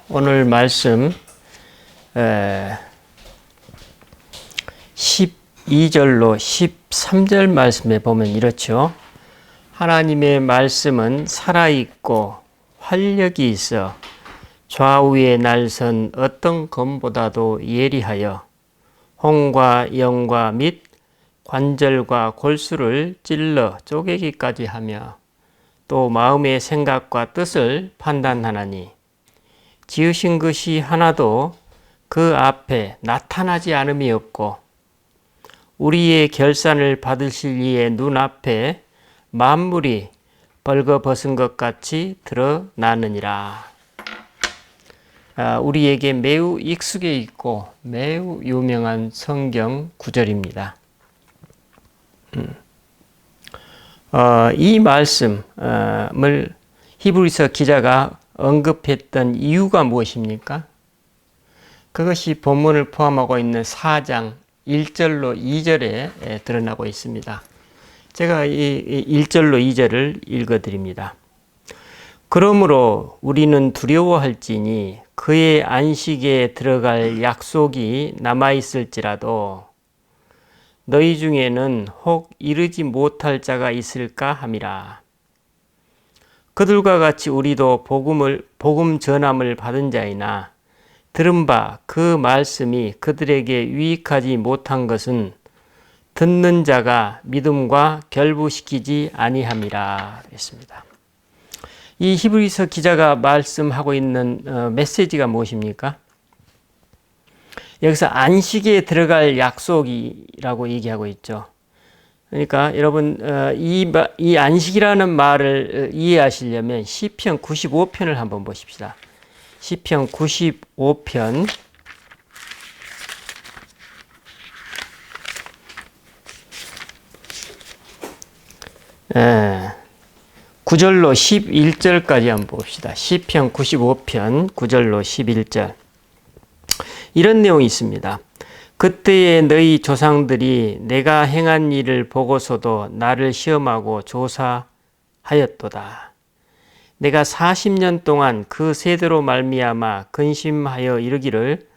오늘 말씀 12절로 13절 말씀에 보면 이렇죠. 하나님의 말씀은 살아있고 활력이 있어 좌우에 날선 어떤 검보다도 예리하여 홍과 영과 및 관절과 골수를 찔러 쪼개기까지 하며 또 마음의 생각과 뜻을 판단하나니 지으신 것이 하나도 그 앞에 나타나지 않음이 없고 우리의 결산을 받으실 이의 눈앞에 만물이 벌거벗은 것 같이 드러나느니라. 우리에게 매우 익숙해 있고 매우 유명한 성경 구절입니다. 이 말씀을 히브리서 기자가 언급했던 이유가 무엇입니까? 그것이 본문을 포함하고 있는 4장 1절로 2절에 드러나고 있습니다. 제가 이 1절로 2절을 읽어드립니다. 그러므로 우리는 두려워할지니 그의 안식에 들어갈 약속이 남아있을지라도 너희 중에는 혹 이르지 못할 자가 있을까 함이라. 그들과 같이 우리도 복음 전함을 받은 자이나 들은 바 그 말씀이 그들에게 유익하지 못한 것은 듣는 자가 믿음과 결부시키지 아니함이라 했습니다. 이 히브리서 기자가 말씀하고 있는 메시지가 무엇입니까? 여기서 안식에 들어갈 약속이라고 얘기하고 있죠. 그러니까 여러분 이 안식이라는 말을 이해하시려면 시편 95편을 한번 보십시다. 시편 95편 9절로 11절까지 한번 봅시다. 시편 95편 9절로 11절. 이런 내용이 있습니다. 그때에 너희 조상들이 내가 행한 일을 보고서도 나를 시험하고 조사하였도다. 내가 40년 동안 그 세대로 말미암아 근심하여 이르기를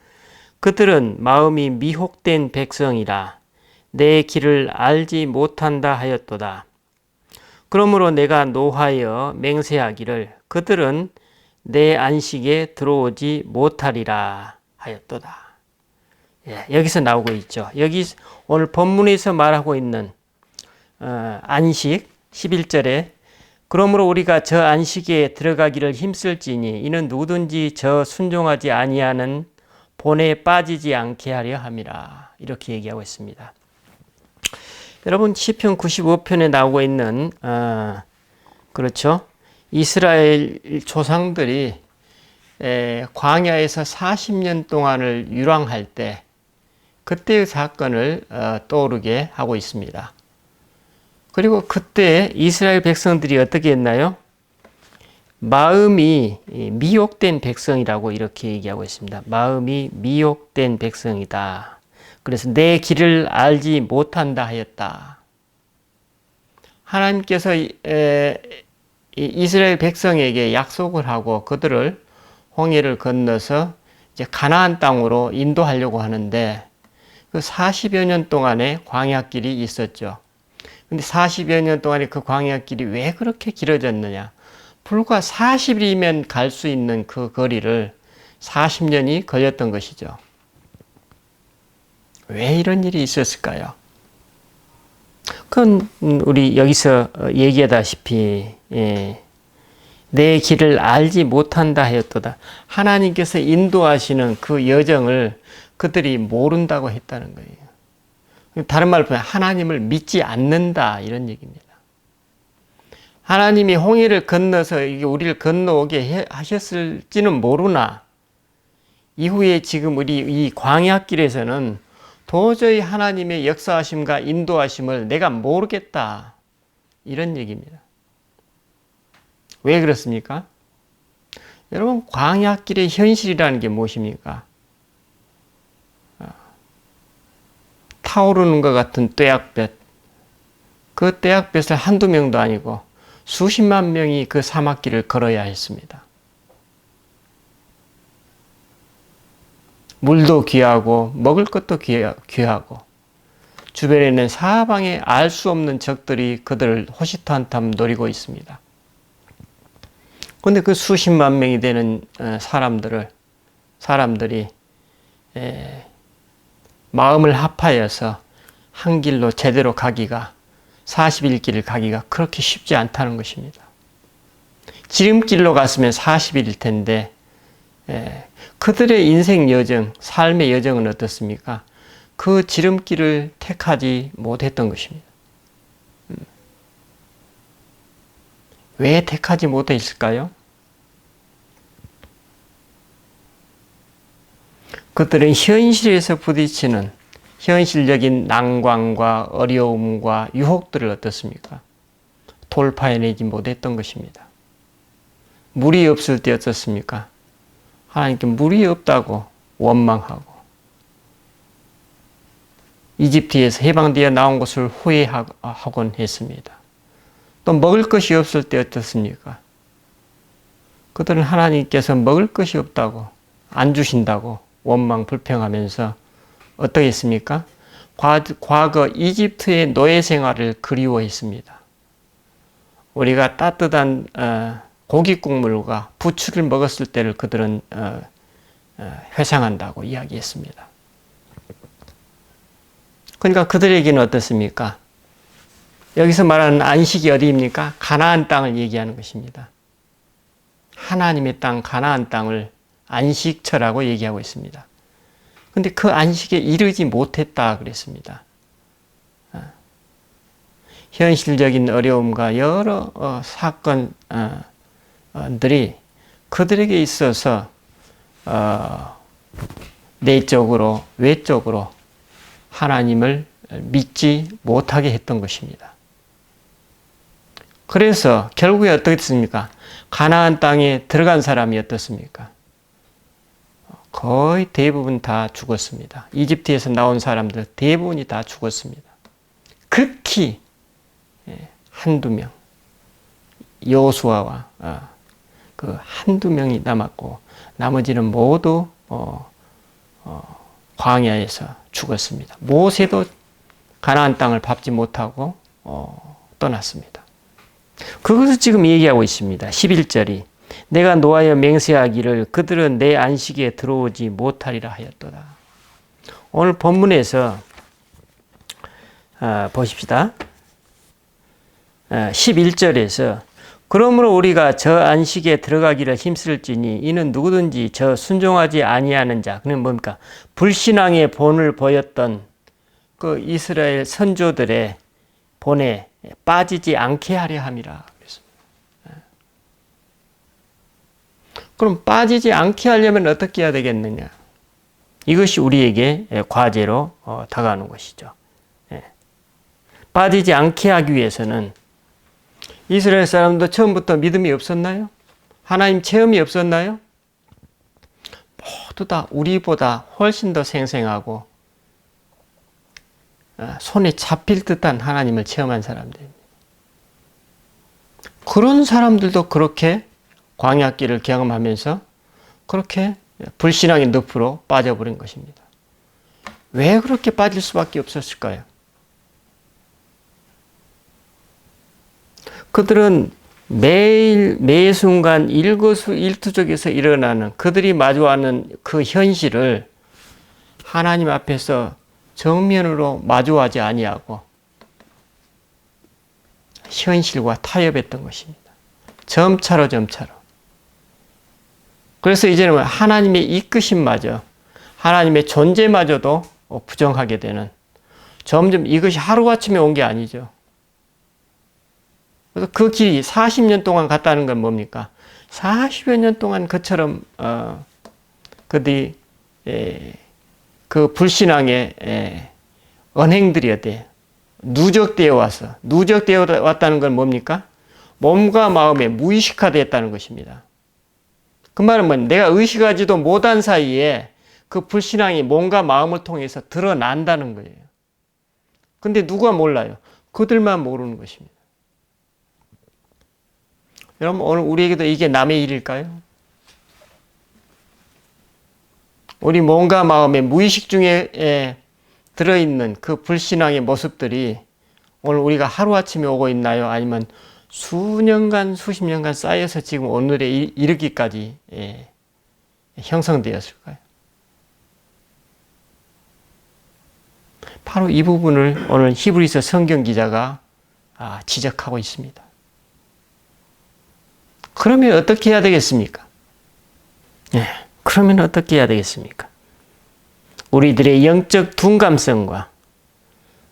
그들은 마음이 미혹된 백성이라 내 길을 알지 못한다 하였도다. 그러므로 내가 노하여 맹세하기를 그들은 내 안식에 들어오지 못하리라 하였도다. 여기서 나오고 있죠. 여기 오늘 본문에서 말하고 있는 안식 11절에 그러므로 우리가 저 안식에 들어가기를 힘쓸지니 이는 누구든지 저 순종하지 아니하는 본에 빠지지 않게 하려 함이라. 이렇게 얘기하고 있습니다. 여러분 시편 95편에 나오고 있는 그렇죠. 이스라엘 조상들이 광야에서 40년 동안을 유랑할 때 그때의 사건을 떠오르게 하고 있습니다. 그리고 그때 이스라엘 백성들이 어떻게 했나요? 마음이 미혹된 백성이라고 이렇게 얘기하고 있습니다. 마음이 미혹된 백성이다. 그래서 내 길을 알지 못한다 하였다. 하나님께서 이스라엘 백성에게 약속을 하고 그들을 홍해를 건너서 이제 가나안 땅으로 인도하려고 하는데 그 40여 년 동안의 광야길이 있었죠. 근데 40여 년 동안의 그 광야길이 왜 그렇게 길어졌느냐? 불과 40일이면 갈 수 있는 그 거리를 40년이 걸렸던 것이죠. 왜 이런 일이 있었을까요? 그건 우리 여기서 얘기하다시피 내 길을 알지 못한다 하였도다. 하나님께서 인도하시는 그 여정을 그들이 모른다고 했다는 거예요. 다른 말로 보면 하나님을 믿지 않는다 이런 얘기입니다. 하나님이 홍해를 건너서 우리를 건너오게 하셨을지는 모르나 이후에 지금 우리 이 광야길에서는 도저히 하나님의 역사하심과 인도하심을 내가 모르겠다 이런 얘기입니다. 왜 그렇습니까? 여러분 광야길의 현실이라는 게 무엇입니까? 타오르는 것 같은 뙤약볕. 그 뙤약볕을 한두 명도 아니고 수십만 명이 그 사막길을 걸어야 했습니다. 물도 귀하고 먹을 것도 귀하고 주변에는 사방에 알 수 없는 적들이 그들을 호시탐탐 노리고 있습니다. 그런데 그 수십만 명이 되는 사람들이 마음을 합하여서 한 길로 제대로 가기가 40일 가기가 그렇게 쉽지 않다는 것입니다. 지름길로 갔으면 40일일 텐데 그들의 인생 여정, 삶의 여정은 어떻습니까? 그 지름길을 택하지 못했던 것입니다. 왜 택하지 못했을까요? 그들은 현실에서 부딪히는 현실적인 난관과 어려움과 유혹들을 어떻습니까? 돌파해내지 못했던 것입니다. 물이 없을 때 어떻습니까? 하나님께 물이 없다고 원망하고 이집트에서 해방되어 나온 것을 후회하곤 했습니다. 또 먹을 것이 없을 때 어떻습니까? 그들은 하나님께서 먹을 것이 없다고 안 주신다고 원망 불평하면서 어떻게 했습니까? 과거 이집트의 노예 생활을 그리워했습니다. 우리가 따뜻한 고기 국물과 부추를 먹었을 때를 그들은 회상한다고 이야기했습니다. 그러니까 그들에게는 어떻습니까? 여기서 말하는 안식이 어디입니까? 가나안 땅을 얘기하는 것입니다. 하나님의 땅, 가나안 땅을 안식처라고 얘기하고 있습니다. 그런데 그 안식에 이르지 못했다 그랬습니다. 현실적인 어려움과 여러 사건들이 그들에게 있어서 내적으로 외적으로 하나님을 믿지 못하게 했던 것입니다. 그래서 결국에 어떻게 됐습니까? 가나안 땅에 들어간 사람이 어떻습니까? 거의 대부분 다 죽었습니다. 이집트에서 나온 사람들 대부분이 다 죽었습니다. 극히 한두 명, 여호수아와 그 한두 명이 남았고 나머지는 모두 광야에서 죽었습니다. 모세도 가나안 땅을 밟지 못하고 떠났습니다. 그것을 지금 얘기하고 있습니다. 11절이 내가 노하여 맹세하기를 그들은 내 안식에 들어오지 못하리라 하였도다. 오늘 본문에서 보십시다. 11절에서 그러므로 우리가 저 안식에 들어가기를 힘쓸지니 이는 누구든지 저 순종하지 아니하는 자, 그는 뭡니까? 불신앙의 본을 보였던 그 이스라엘 선조들의 본에 빠지지 않게 하려 함이라. 그럼 빠지지 않게 하려면 어떻게 해야 되겠느냐? 이것이 우리에게 과제로 다가오는 것이죠. 빠지지 않게 하기 위해서는 이스라엘 사람도 처음부터 믿음이 없었나요? 하나님 체험이 없었나요? 모두 다 우리보다 훨씬 더 생생하고 손에 잡힐 듯한 하나님을 체험한 사람들입니다. 그런 사람들도 그렇게 광야길을 경험하면서 그렇게 불신앙의 늪으로 빠져버린 것입니다. 왜 그렇게 빠질 수밖에 없었을까요? 그들은 매일 매 순간 일거수일투족에서 일어나는 그들이 마주하는 그 현실을 하나님 앞에서 정면으로 마주하지 아니하고 현실과 타협했던 것입니다. 점차로. 그래서 이제는 하나님의 이끄심마저 하나님의 존재마저도 부정하게 되는, 점점 이것이 하루아침에 온 게 아니죠. 그래서 그 길이 40년 동안 갔다는 건 뭡니까? 40여 년 동안 그처럼 그들이 그 불신앙의 언행들이었대요. 누적되어 왔다는 건 뭡니까? 몸과 마음에 무의식화되었다는 것입니다. 그 말은 뭐냐? 내가 의식하지도 못한 사이에 그 불신앙이 몸과 마음을 통해서 드러난다는 거예요. 근데 누가 몰라요? 그들만 모르는 것입니다. 여러분, 오늘 우리에게도 이게 남의 일일까요? 우리 몸과 마음의 무의식 중에 들어있는 그 불신앙의 모습들이 오늘 우리가 하루아침에 오고 있나요? 아니면 수년간, 수십 년간 쌓여서 지금 오늘에 이르기까지 형성되었을까요? 바로 이 부분을 오늘 히브리서 성경 기자가 지적하고 있습니다. 그러면 어떻게 해야 되겠습니까? 그러면 어떻게 해야 되겠습니까? 우리들의 영적 둔감성과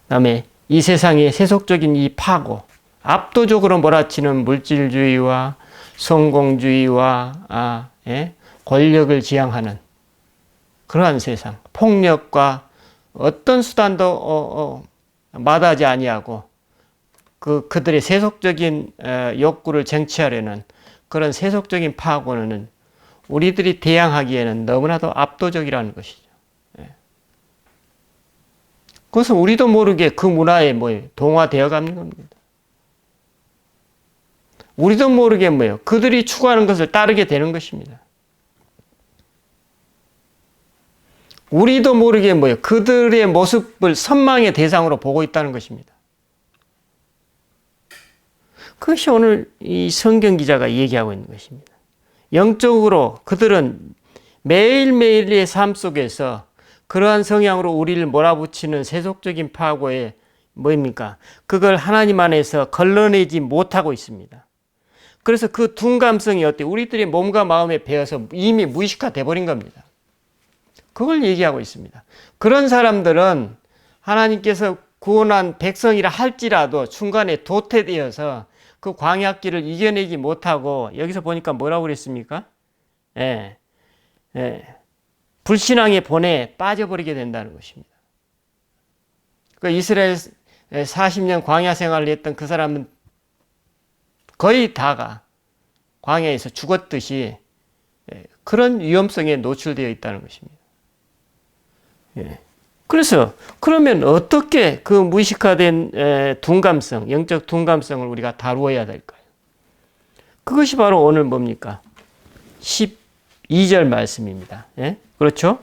그다음에 이 세상의 세속적인 이 파고, 압도적으로 몰아치는 물질주의와 성공주의와 권력을 지향하는 그러한 세상, 폭력과 어떤 수단도 마다하지 아니하고 그들의 세속적인 욕구를 쟁취하려는 그런 세속적인 파고는 우리들이 대항하기에는 너무나도 압도적이라는 것이죠. 그것은 우리도 모르게 그 문화에 동화되어 가는 겁니다. 우리도 모르게 그들이 추구하는 것을 따르게 되는 것입니다. 우리도 모르게 그들의 모습을 선망의 대상으로 보고 있다는 것입니다. 그것이 오늘 이 성경 기자가 얘기하고 있는 것입니다. 영적으로 그들은 매일매일의 삶 속에서 그러한 성향으로 우리를 몰아붙이는 세속적인 파고에 그걸 하나님 안에서 걸러내지 못하고 있습니다. 그래서 그 둔감성이 우리들의 몸과 마음에 배어서 이미 무의식화돼 버린 겁니다. 그걸 얘기하고 있습니다. 그런 사람들은 하나님께서 구원한 백성이라 할지라도 중간에 도태되어서 그 광야길을 이겨내지 못하고, 여기서 보니까 뭐라고 그랬습니까? 불신앙의 본에 빠져버리게 된다는 것입니다. 그 이스라엘 40년 광야 생활을 했던 그 사람은 거의 다가 광야에서 죽었듯이 그런 위험성에 노출되어 있다는 것입니다. 그래서 그러면 어떻게 그 무의식화된 둔감성, 영적 둔감성을 우리가 다루어야 될까요? 그것이 바로 오늘 뭡니까? 12절 말씀입니다. 그렇죠?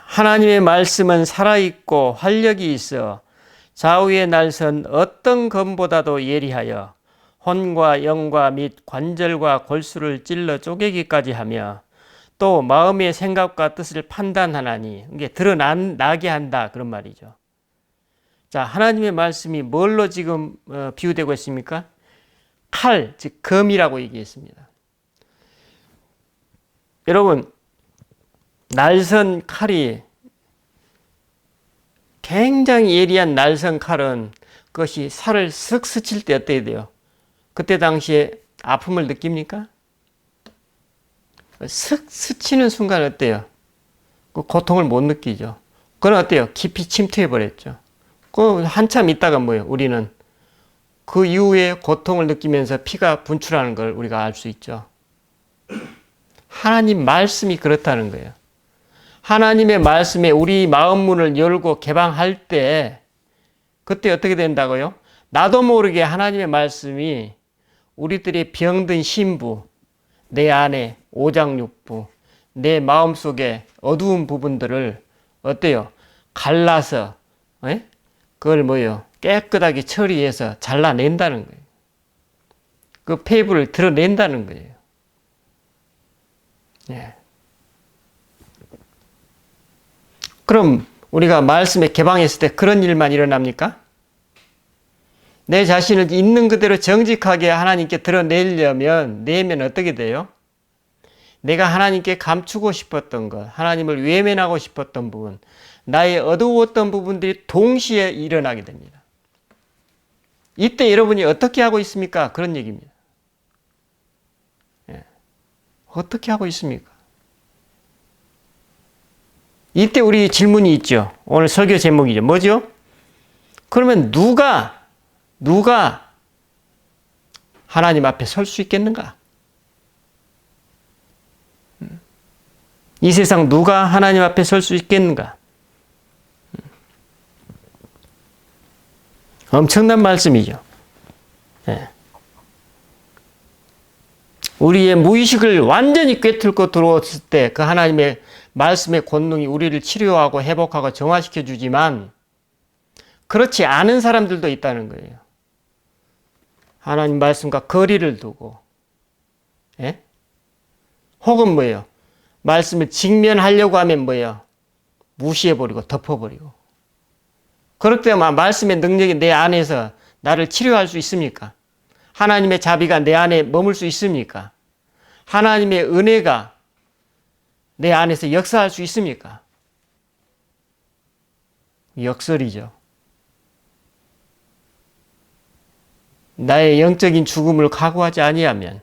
하나님의 말씀은 살아있고 활력이 있어 좌우의 날선 어떤 검보다도 예리하여 혼과 영과 및 관절과 골수를 찔러 쪼개기까지 하며 또 마음의 생각과 뜻을 판단하나니, 이게 드러나게 한다, 그런 말이죠. 자, 하나님의 말씀이 뭘로 지금 비유되고 있습니까? 칼, 즉 검이라고 얘기했습니다. 여러분, 날선 칼이, 굉장히 예리한 날선 칼은 그것이 살을 쓱 스칠 때 어떻게 돼요? 그때 당시에 아픔을 느낍니까? 슥 스치는 순간 어때요? 그 고통을 못 느끼죠. 그건 어때요? 깊이 침투해 버렸죠. 그 한참 있다가 우리는 그 이후에 고통을 느끼면서 피가 분출하는 걸 우리가 알 수 있죠. 하나님 말씀이 그렇다는 거예요. 하나님의 말씀에 우리 마음 문을 열고 개방할 때 그때 어떻게 된다고요? 나도 모르게 하나님의 말씀이 우리들의 병든 신부, 내 안에 오장육부, 내 마음속에 어두운 부분들을 어때요? 갈라서 그걸 깨끗하게 처리해서 잘라낸다는 거예요. 그 폐부를 드러낸다는 거예요. 그럼 우리가 말씀에 개방했을 때 그런 일만 일어납니까? 내 자신을 있는 그대로 정직하게 하나님께 드러내려면 내면 어떻게 돼요? 내가 하나님께 감추고 싶었던 것, 하나님을 외면하고 싶었던 부분, 나의 어두웠던 부분들이 동시에 일어나게 됩니다. 이때 여러분이 어떻게 하고 있습니까? 그런 얘기입니다. 어떻게 하고 있습니까? 이때 우리 질문이 있죠. 오늘 설교 제목이죠. 뭐죠? 그러면 누가 하나님 앞에 설 수 있겠는가? 이 세상 누가 하나님 앞에 설 수 있겠는가? 엄청난 말씀이죠. 우리의 무의식을 완전히 꿰뚫고 들어왔을 때 그 하나님의 말씀의 권능이 우리를 치료하고 회복하고 정화시켜 주지만 그렇지 않은 사람들도 있다는 거예요. 하나님 말씀과 거리를 두고, 예? 혹은 뭐예요? 말씀을 직면하려고 하면 뭐예요? 무시해버리고 덮어버리고. 그럴 때만 말씀의 능력이 내 안에서 나를 치료할 수 있습니까? 하나님의 자비가 내 안에 머물 수 있습니까? 하나님의 은혜가 내 안에서 역사할 수 있습니까? 역설이죠. 나의 영적인 죽음을 각오하지 아니하면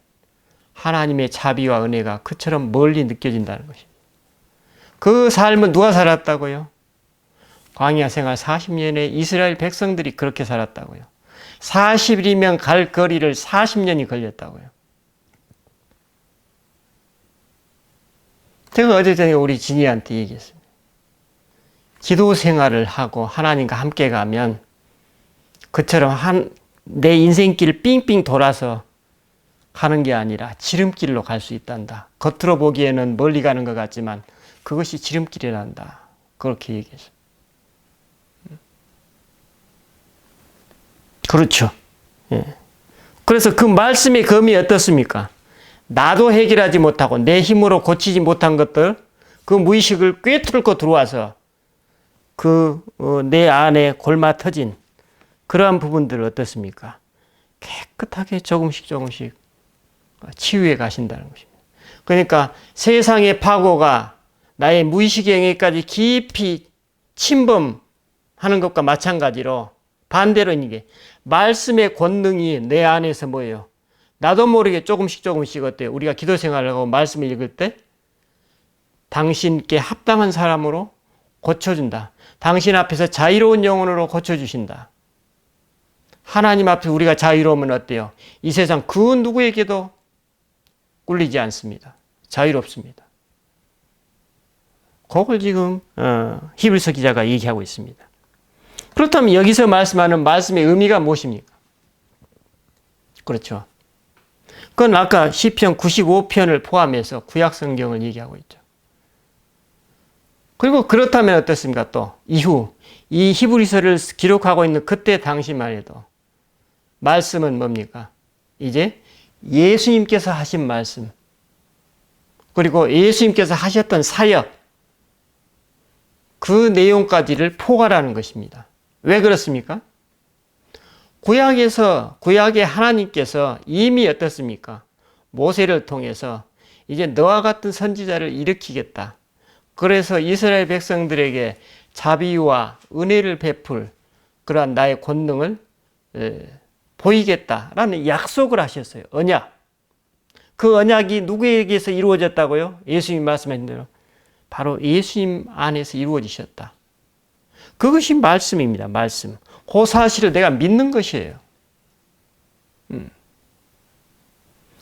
하나님의 자비와 은혜가 그처럼 멀리 느껴진다는 것입니다. 그 삶을 누가 살았다고요? 광야 생활 40년에 이스라엘 백성들이 그렇게 살았다고요. 40일이면 갈 거리를 40년이 걸렸다고요. 제가 어제 저녁에 우리 진이한테 얘기했습니다. 기도 생활을 하고 하나님과 함께 가면 그처럼 내 인생길 삥삥 돌아서 가는 게 아니라 지름길로 갈 수 있단다. 겉으로 보기에는 멀리 가는 것 같지만 그것이 지름길이란다. 그렇게 얘기했어요. 그렇죠. 예. 그래서 그 말씀의 검이 어떻습니까? 나도 해결하지 못하고 내 힘으로 고치지 못한 것들, 그 무의식을 꿰뚫고 들어와서 내 안에 골마 터진 그러한 부분들을 어떻습니까? 깨끗하게 조금씩 치유해 가신다는 것입니다. 그러니까 세상의 파고가 나의 무의식의 영역까지 깊이 침범하는 것과 마찬가지로 반대로 이게 말씀의 권능이 내 안에서 뭐예요? 나도 모르게 조금씩 어때요? 우리가 기도 생활을 하고 말씀을 읽을 때 당신께 합당한 사람으로 고쳐준다. 당신 앞에서 자유로운 영혼으로 고쳐주신다. 하나님 앞에 우리가 자유로우면 어때요? 이 세상 그 누구에게도 꿀리지 않습니다. 자유롭습니다. 그걸 지금 히브리서 기자가 얘기하고 있습니다. 그렇다면 여기서 말씀하는 말씀의 의미가 무엇입니까? 그렇죠. 그건 아까 시편 95편을 포함해서 구약 성경을 얘기하고 있죠. 그리고 그렇다면 어떻습니까? 또 이후 이 히브리서를 기록하고 있는 그때 당시만 해도 말씀은 뭡니까? 이제 예수님께서 하신 말씀, 그리고 예수님께서 하셨던 사역, 그 내용까지를 포괄하는 것입니다. 왜 그렇습니까? 구약의 하나님께서 이미 어떻습니까? 모세를 통해서 이제 너와 같은 선지자를 일으키겠다. 그래서 이스라엘 백성들에게 자비와 은혜를 베풀 그러한 나의 권능을 보이겠다라는 약속을 하셨어요. 언약. 그 언약이 누구에게서 이루어졌다고요? 예수님 말씀하신 대로 바로 예수님 안에서 이루어지셨다. 그것이 말씀입니다. 말씀. 그 사실을 내가 믿는 것이에요.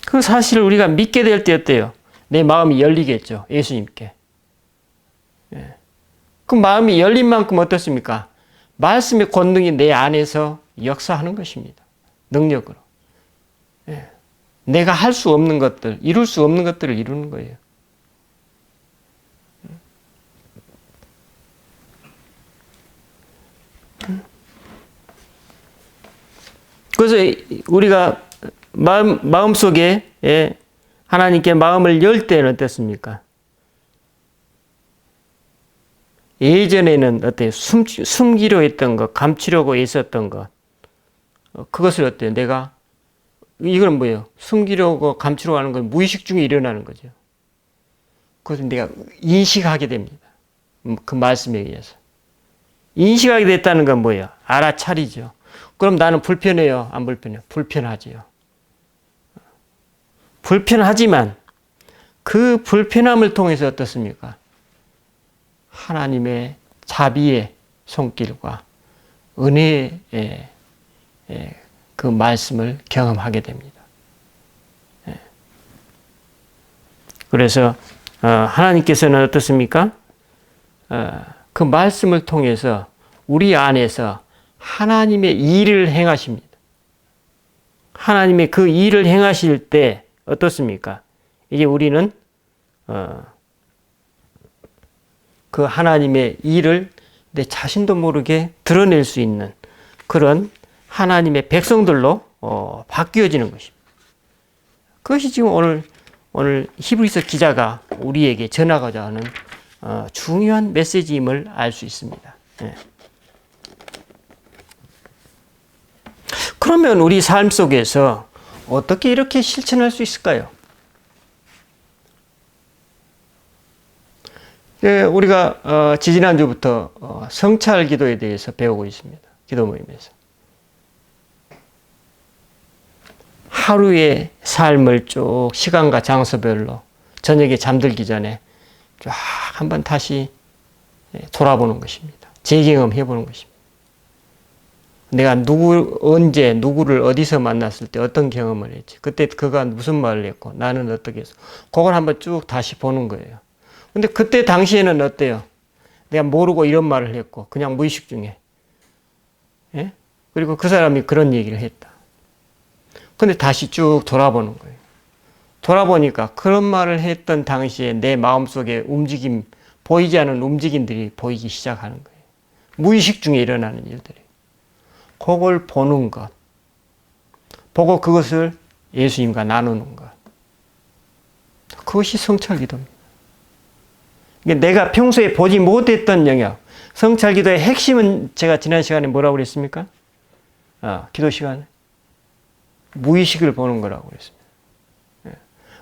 그 사실을 우리가 믿게 될 때 어때요? 내 마음이 열리겠죠. 예수님께. 그 마음이 열린 만큼 어떻습니까? 말씀의 권능이 내 안에서 역사하는 것입니다. 능력으로. 내가 할 수 없는 것들, 이룰 수 없는 것들을 이루는 거예요. 그래서 우리가 마음속에 하나님께 마음을 열 때는 어떻습니까? 예전에는 어때요? 숨기려 했던 것, 감추려고 애썼던 것, 그것을 어때요? 내가 이건 뭐예요? 숨기려고 감추려고 하는 건 무의식 중에 일어나는 거죠. 그것을 내가 인식하게 됩니다. 그 말씀에 의해서. 인식하게 됐다는 건 뭐예요? 알아차리죠. 그럼 나는 불편해요? 안 불편해요? 불편하지요. 불편하지만 그 불편함을 통해서 어떻습니까? 하나님의 자비의 손길과 은혜의 그 말씀을 경험하게 됩니다. 그래서 하나님께서는 어떻습니까? 그 말씀을 통해서 우리 안에서 하나님의 일을 행하십니다. 하나님의 그 일을 행하실 때 어떻습니까? 이제 우리는 그 하나님의 일을 내 자신도 모르게 드러낼 수 있는 그런 하나님의 백성들로 바뀌어지는 것입니다. 그것이 지금 오늘 히브리서 기자가 우리에게 전하고자 하는 중요한 메시지임을 알 수 있습니다. 예. 그러면 우리 삶 속에서 어떻게 이렇게 실천할 수 있을까요? 예, 우리가 지지난주부터 성찰 기도에 대해서 배우고 있습니다. 기도 모임에서. 하루의 삶을 쭉 시간과 장소별로 저녁에 잠들기 전에 쫙 한번 다시 돌아보는 것입니다. 재경험해 보는 것입니다. 내가 언제 누구를 어디서 만났을 때 어떤 경험을 했지, 그때 그가 무슨 말을 했고 나는 어떻게 했어, 그걸 한번 쭉 다시 보는 거예요. 근데 그때 당시에는 어때요? 내가 모르고 이런 말을 했고 그냥 무의식 중에, 예? 그리고 그 사람이 그런 얘기를 했다. 근데 다시 쭉 돌아보는 거예요. 돌아보니까 그런 말을 했던 당시에 내 마음속에 움직임, 보이지 않은 움직임들이 보이기 시작하는 거예요. 무의식 중에 일어나는 일들이. 그걸 보는 것. 보고 그것을 예수님과 나누는 것. 그것이 성찰 기도입니다. 내가 평소에 보지 못했던 영역. 성찰 기도의 핵심은 제가 지난 시간에 뭐라고 그랬습니까? 기도 시간에. 무의식을 보는 거라고 그랬습니다.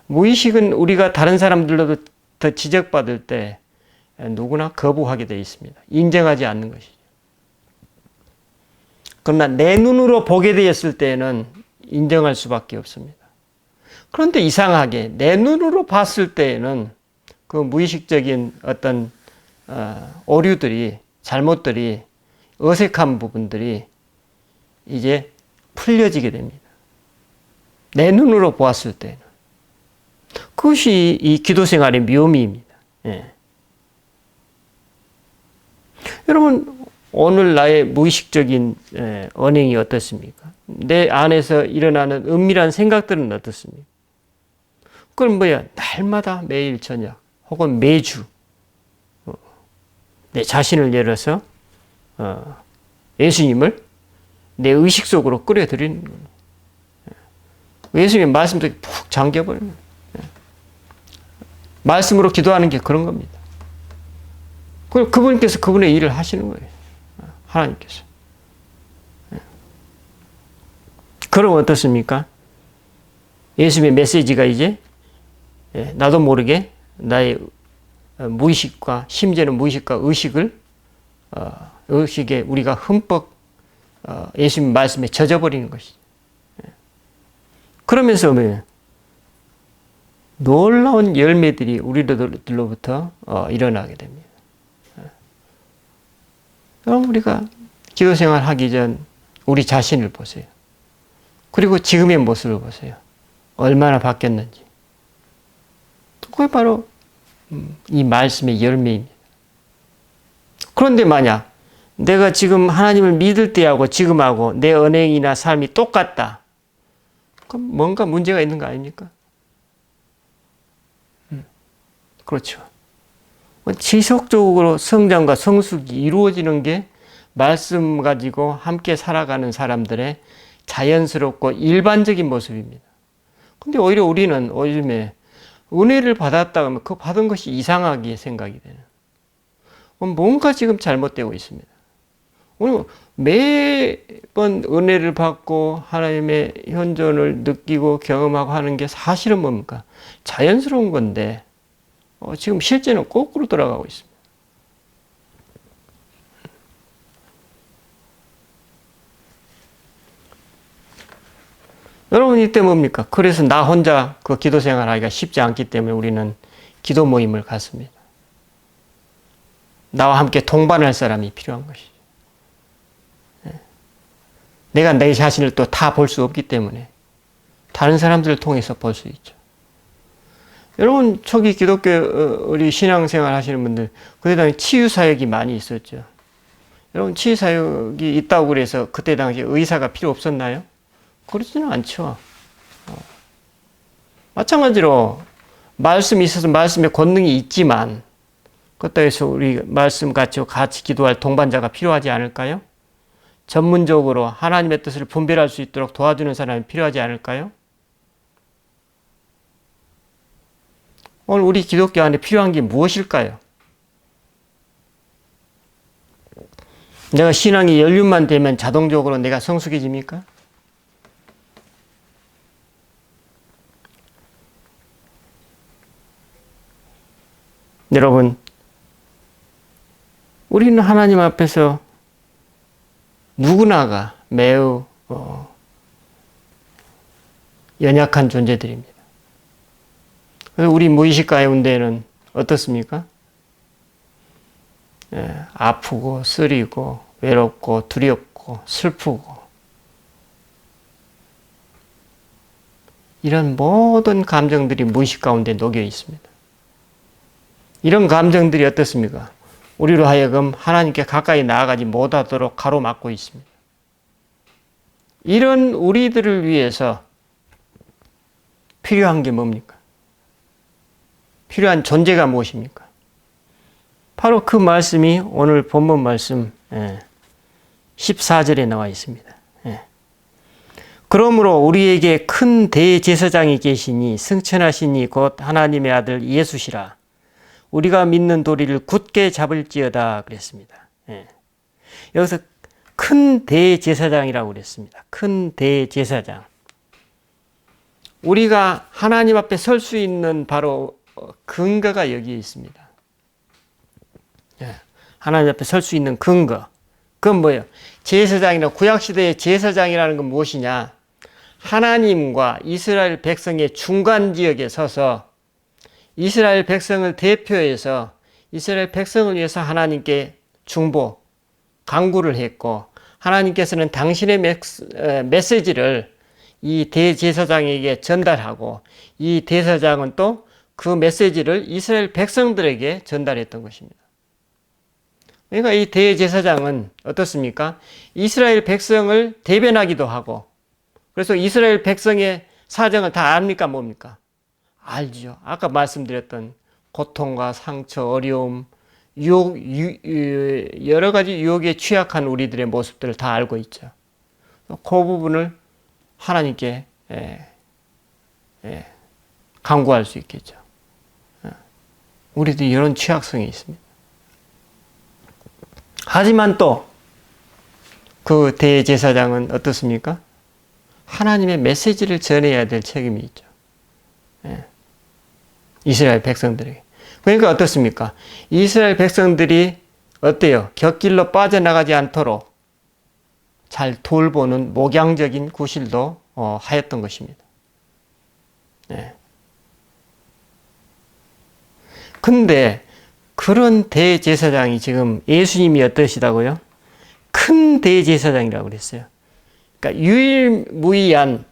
무의식은 우리가 다른 사람들로도 더 지적받을 때 누구나 거부하게 되어 있습니다. 인정하지 않는 것이죠. 그러나 내 눈으로 보게 되었을 때에는 인정할 수밖에 없습니다. 그런데 이상하게 내 눈으로 봤을 때에는 그 무의식적인 어떤 오류들이, 잘못들이, 어색한 부분들이 이제 풀려지게 됩니다. 내 눈으로 보았을 때는. 그것이 이 기도 생활의 묘미입니다. 예. 여러분, 오늘 나의 무의식적인 언행이 어떻습니까? 내 안에서 일어나는 은밀한 생각들은 어떻습니까? 그건 뭐야? 날마다 매일 저녁 혹은 매주 내 자신을 열어서 예수님을 내 의식 속으로 끌어들이는 거예요. 예수님의 말씀 속에 푹 잠겨버리는 거예요. 말씀으로 기도하는 게 그런 겁니다. 그럼 그분께서 그분의 일을 하시는 거예요. 하나님께서. 그럼 어떻습니까? 예수님의 메시지가 이제 나도 모르게 나의 무의식과, 심지어는 무의식과 의식에 우리가 흠뻑 예수님 말씀에 젖어버리는 것이죠. 그러면서 놀라운 열매들이 우리들로부터 일어나게 됩니다. 그럼 우리가 기도 생활 하기 전 우리 자신을 보세요. 그리고 지금의 모습을 보세요. 얼마나 바뀌었는지. 그게 바로 이 말씀의 열매입니다. 그런데 만약 내가 지금 하나님을 믿을 때하고 지금하고 내 언행이나 삶이 똑같다. 그럼 뭔가 문제가 있는 거 아닙니까? 그렇죠. 지속적으로 성장과 성숙이 이루어지는 게 말씀 가지고 함께 살아가는 사람들의 자연스럽고 일반적인 모습입니다. 근데 오히려 우리는 요즘에 은혜를 받았다 하면 그 받은 것이 이상하게 생각이 되는. 뭔가 지금 잘못되고 있습니다. 오늘 매번 은혜를 받고 하나님의 현존을 느끼고 경험하고 하는 게 사실은 뭡니까? 자연스러운 건데 지금 실제는 거꾸로 돌아가고 있습니다. 여러분 이때 뭡니까? 그래서 나 혼자 그 기도 생활하기가 쉽지 않기 때문에 우리는 기도 모임을 갖습니다. 나와 함께 동반할 사람이 필요한 것이죠. 내가 내 자신을 또 다 볼 수 없기 때문에 다른 사람들을 통해서 볼 수 있죠. 여러분 초기 기독교 우리 신앙생활 하시는 분들 그때 당시 치유사역이 많이 있었죠. 여러분 치유사역이 있다고 그래서 그때 당시 의사가 필요 없었나요? 그렇지는 않죠. 마찬가지로 말씀이 있어서 말씀의 권능이 있지만 그렇다고 해서 우리 말씀 같이 기도할 동반자가 필요하지 않을까요? 전문적으로 하나님의 뜻을 분별할 수 있도록 도와주는 사람이 필요하지 않을까요? 오늘 우리 기독교 안에 필요한 게 무엇일까요? 내가 신앙이 연륜만 되면 자동적으로 내가 성숙해집니까? 여러분, 우리는 하나님 앞에서 누구나가 매우 연약한 존재들입니다. 그래서 우리 무의식 가운데는 어떻습니까? 아프고 쓰리고 외롭고 두렵고 슬프고 이런 모든 감정들이 무의식 가운데 녹여 있습니다. 이런 감정들이 어떻습니까? 우리로 하여금 하나님께 가까이 나아가지 못하도록 가로막고 있습니다. 이런 우리들을 위해서 필요한 게 뭡니까? 필요한 존재가 무엇입니까? 바로 그 말씀이 오늘 본문 말씀 14절에 나와 있습니다. 그러므로 우리에게 큰 대제사장이 계시니 승천하시니 곧 하나님의 아들 예수시라. 우리가 믿는 도리를 굳게 잡을지어다 그랬습니다. 여기서 큰 대제사장이라고 그랬습니다. 큰 대제사장. 우리가 하나님 앞에 설 수 있는 바로 근거가 여기에 있습니다. 하나님 앞에 설 수 있는 근거. 그건 뭐예요? 제사장이나 구약시대의 제사장이라는 건 무엇이냐? 하나님과 이스라엘 백성의 중간 지역에 서서 이스라엘 백성을 대표해서 이스라엘 백성을 위해서 하나님께 중보, 간구를 했고 하나님께서는 당신의 메시지를 이 대제사장에게 전달하고 이 대제사장은 또 그 메시지를 이스라엘 백성들에게 전달했던 것입니다. 그러니까 이 대제사장은 어떻습니까? 이스라엘 백성을 대변하기도 하고 그래서 이스라엘 백성의 사정을 다 압니까? 뭡니까? 알죠. 아까 말씀드렸던 고통과 상처, 어려움, 유혹, 여러 가지 유혹에 취약한 우리들의 모습들을 다 알고 있죠. 그 부분을 하나님께 간구할 수 있겠죠. 우리도 이런 취약성이 있습니다. 하지만 또 그 대제사장은 어떻습니까? 하나님의 메시지를 전해야 될 책임이 있죠. 이스라엘 백성들에게. 그러니까 어떻습니까? 이스라엘 백성들이 어때요? 곁길로 빠져나가지 않도록 잘 돌보는 목양적인 구실도 하였던 것입니다. 근데 그런 대제사장이 지금 예수님이 어떠시다고요? 큰 대제사장이라고 그랬어요. 그러니까 유일무이한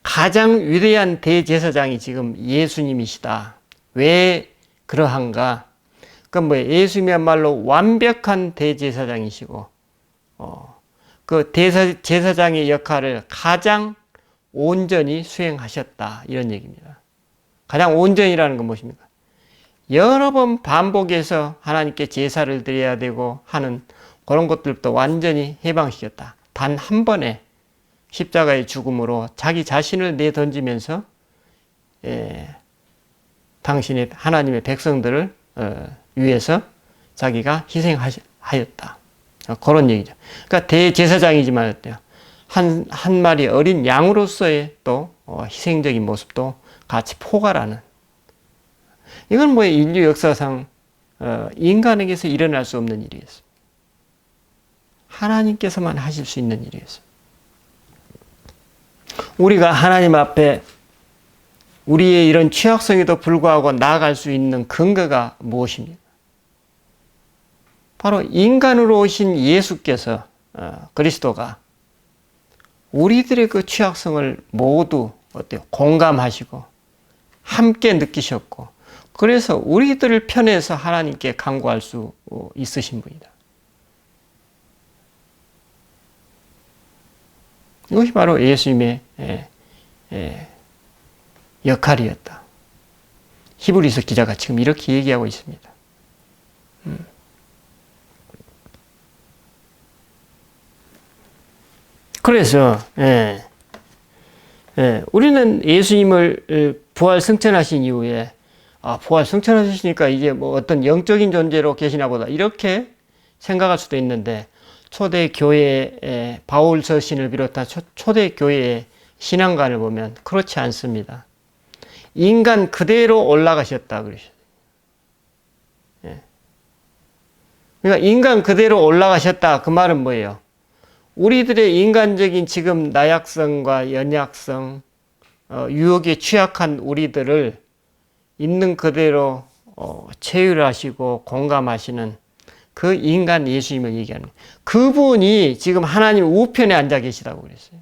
가장 위대한 대제사장이 지금 예수님이시다. 왜 그러한가? 그건 뭐예요? 예수님이야말로 완벽한 대제사장이시고, 그 제사장의 역할을 가장 온전히 수행하셨다. 이런 얘기입니다. 가장 온전이라는 건 무엇입니까? 여러 번 반복해서 하나님께 제사를 드려야 되고 하는 그런 것들부터 완전히 해방시켰다. 단 한 번에 십자가의 죽음으로 자기 자신을 내던지면서 당신의 하나님의 백성들을 위해서 자기가 희생하였다. 그런 얘기죠. 그러니까 대제사장이지만 어때요? 한 마리 어린 양으로서의 또 희생적인 모습도 같이 포괄하는. 이건 뭐 인류 역사상 인간에게서 일어날 수 없는 일이었어요. 하나님께서만 하실 수 있는 일이었어요. 우리가 하나님 앞에 우리의 이런 취약성에도 불구하고 나아갈 수 있는 근거가 무엇입니까? 바로 인간으로 오신 예수께서 그리스도가 우리들의 그 취약성을 모두 어때요? 공감하시고 함께 느끼셨고 그래서 우리들을 편에서 하나님께 간구할 수 있으신 분이다. 이것이 바로 예수님의 역할이었다. 히브리서 기자가 지금 이렇게 얘기하고 있습니다. 그래서 우리는 예수님을 부활 승천하신 이후에 부활 승천하셨으니까 이제 뭐 어떤 영적인 존재로 계시나 보다 이렇게 생각할 수도 있는데 초대 교회의 바울 서신을 비롯한 초대 교회의 신앙관을 보면 그렇지 않습니다. 인간 그대로 올라가셨다 그러셨어요. 그러니까 인간 그대로 올라가셨다 그 말은 뭐예요? 우리들의 인간적인 지금 나약성과 연약성, 유혹에 취약한 우리들을 있는 그대로 체휼하시고 공감하시는 그 인간 예수님을 얘기하는 거예요. 그분이 지금 하나님 우편에 앉아 계시다고 그랬어요.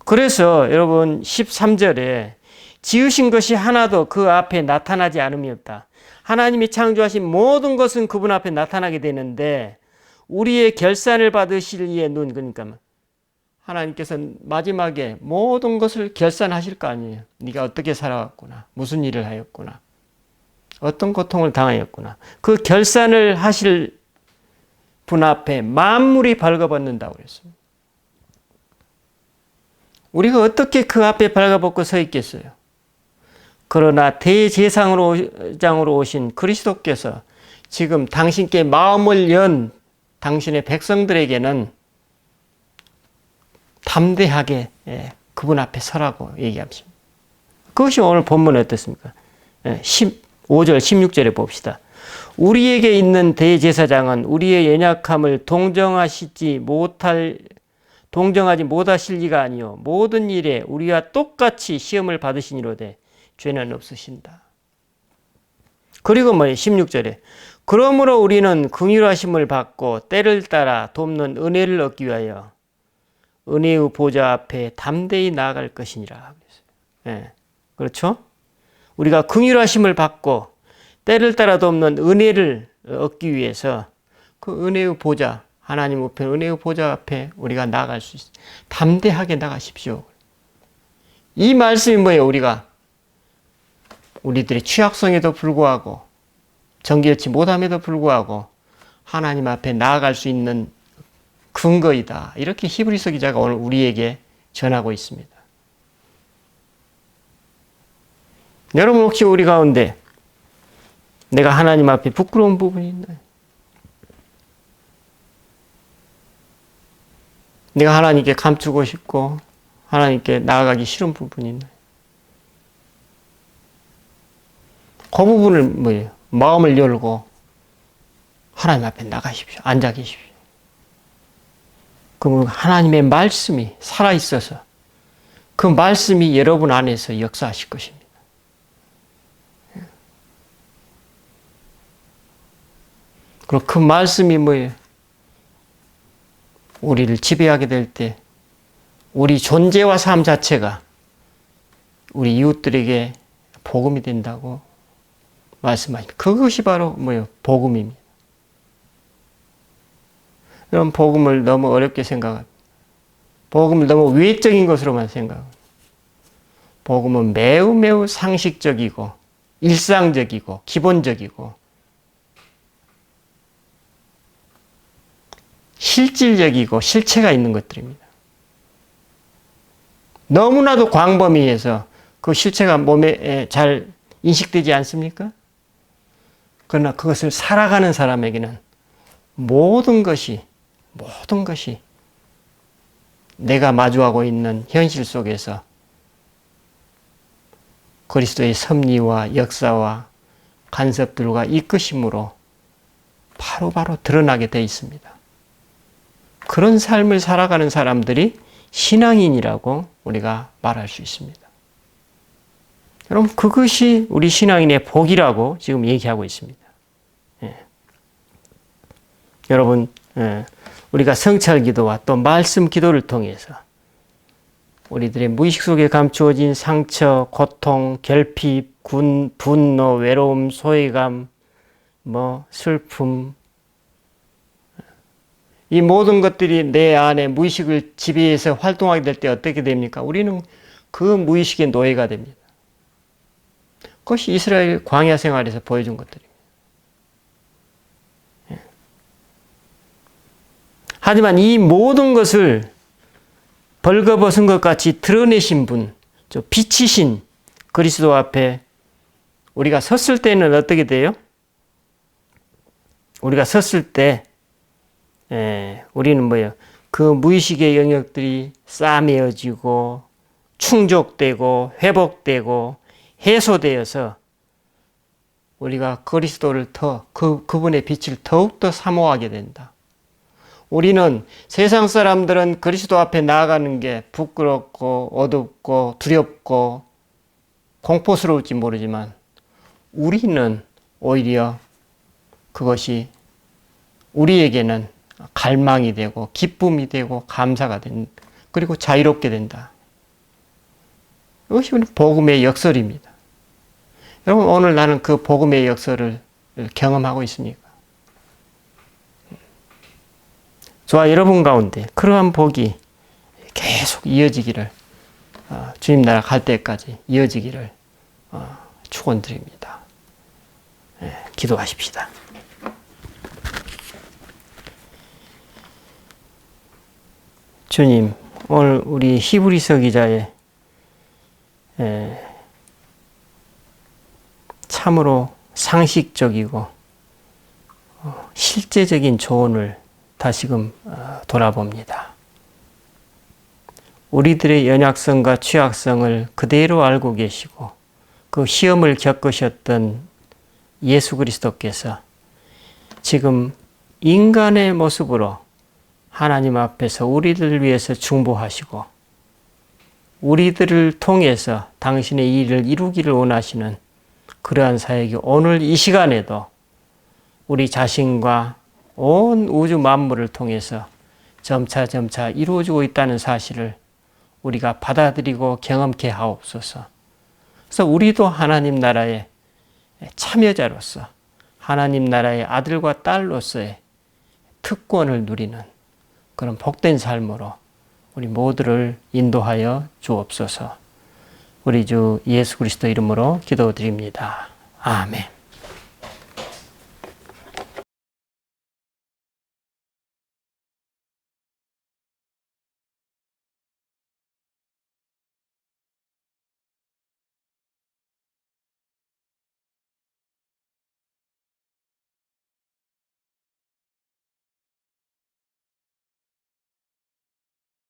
그래서 여러분 13절에 지으신 것이 하나도 그 앞에 나타나지 않음이 없다. 하나님이 창조하신 모든 것은 그분 앞에 나타나게 되는데 우리의 결산을 받으실 이의 눈, 그러니까 하나님께서는 마지막에 모든 것을 결산하실 거 아니에요. 네가 어떻게 살아왔구나, 무슨 일을 하였구나, 어떤 고통을 당하였구나. 그 결산을 하실 분 앞에 만물이 발가벗는다고 그랬습니다. 우리가 어떻게 그 앞에 발가벗고 서 있겠어요? 그러나 대제사장으로 오신 그리스도께서 지금 당신께 마음을 연 당신의 백성들에게는 담대하게 그분 앞에 서라고 얘기합니다. 그것이 오늘 본문에 어떻습니까? 15절, 16절에 봅시다. 우리에게 있는 대제사장은 우리의 연약함을 동정하지 못하실 리가 아니요 모든 일에 우리와 똑같이 시험을 받으시니로되 죄는 없으신다. 그리고 16절에 그러므로 우리는 긍휼하심을 받고 때를 따라 돕는 은혜를 얻기 위하여 은혜의 보좌 앞에 담대히 나아갈 것이니라. 그렇죠? 우리가 긍휼하심을 받고 때를 따라 돕는 은혜를 얻기 위해서 그 은혜의 보좌, 하나님 우편 은혜의 보좌 앞에 우리가 나아갈 수 있어요. 담대하게 나가십시오. 이 말씀이 뭐예요? 우리들의 취약성에도 불구하고 정결치 못함에도 불구하고 하나님 앞에 나아갈 수 있는 근거이다. 이렇게 히브리서 기자가 오늘 우리에게 전하고 있습니다. 여러분 혹시 우리 가운데 내가 하나님 앞에 부끄러운 부분이 있나요? 내가 하나님께 감추고 싶고 하나님께 나아가기 싫은 부분이 있나요? 그 부분을 뭐예요? 마음을 열고 하나님 앞에 나가십시오. 앉아 계십시오. 그러면 하나님의 말씀이 살아있어서 그 말씀이 여러분 안에서 역사하실 것입니다. 그리고 그 말씀이 뭐예요? 우리를 지배하게 될 때 우리 존재와 삶 자체가 우리 이웃들에게 복음이 된다고 말씀하십니다. 그것이 바로 뭐예요? 복음입니다. 여러분 복음을 너무 어렵게 생각합니다. 복음을 너무 외적인 것으로만 생각합니다. 복음은 매우 매우 상식적이고 일상적이고 기본적이고 실질적이고 실체가 있는 것들입니다. 너무나도 광범위해서 그 실체가 몸에 잘 인식되지 않습니까? 그러나 그것을 살아가는 사람에게는 모든 것이 내가 마주하고 있는 현실 속에서 그리스도의 섭리와 역사와 간섭들과 이끄심으로 바로바로 드러나게 되어 있습니다. 그런 삶을 살아가는 사람들이 신앙인이라고 우리가 말할 수 있습니다. 여러분 그것이 우리 신앙인의 복이라고 지금 얘기하고 있습니다. 여러분 우리가 성찰 기도와 또 말씀 기도를 통해서 우리들의 무의식 속에 감추어진 상처, 고통, 결핍, 분노, 외로움, 소외감, 슬픔 이 모든 것들이 내 안에 무의식을 지배해서 활동하게 될 때 어떻게 됩니까? 우리는 그 무의식의 노예가 됩니다. 그것이 이스라엘 광야 생활에서 보여준 것들입니다. 하지만 이 모든 것을 벌거벗은 것 같이 드러내신 분, 저 빛이신 그리스도 앞에 우리가 섰을 때는 어떻게 돼요? 우리가 섰을 때 우리는 뭐예요? 그 무의식의 영역들이 싸매어지고 충족되고 회복되고 해소되어서 우리가 그리스도를 그분의 빛을 더욱더 사모하게 된다. 우리는 세상 사람들은 그리스도 앞에 나아가는 게 부끄럽고 어둡고 두렵고 공포스러울지 모르지만 우리는 오히려 그것이 우리에게는 갈망이 되고 기쁨이 되고 감사가 된다. 그리고 자유롭게 된다. 이것이 복음의 역설입니다. 여러분, 오늘 나는 그 복음의 역설을 경험하고 있습니까? 저와 여러분 가운데 그러한 복이 계속 이어지기를, 주님 나라 갈 때까지 이어지기를 축원드립니다. 기도하십시다. 주님, 오늘 우리 히브리서 기자의 참으로 상식적이고 실제적인 조언을 다시금 돌아봅니다. 우리들의 연약성과 취약성을 그대로 알고 계시고 그 시험을 겪으셨던 예수 그리스도께서 지금 인간의 모습으로 하나님 앞에서 우리들을 위해서 중보하시고 우리들을 통해서 당신의 일을 이루기를 원하시는 그러한 사역이 오늘 이 시간에도 우리 자신과 온 우주 만물을 통해서 점차 이루어지고 있다는 사실을 우리가 받아들이고 경험케 하옵소서. 그래서 우리도 하나님 나라의 참여자로서 하나님 나라의 아들과 딸로서의 특권을 누리는 그런 복된 삶으로 우리 모두를 인도하여 주옵소서. 우리 주 예수 그리스도 이름으로 기도드립니다. 아멘.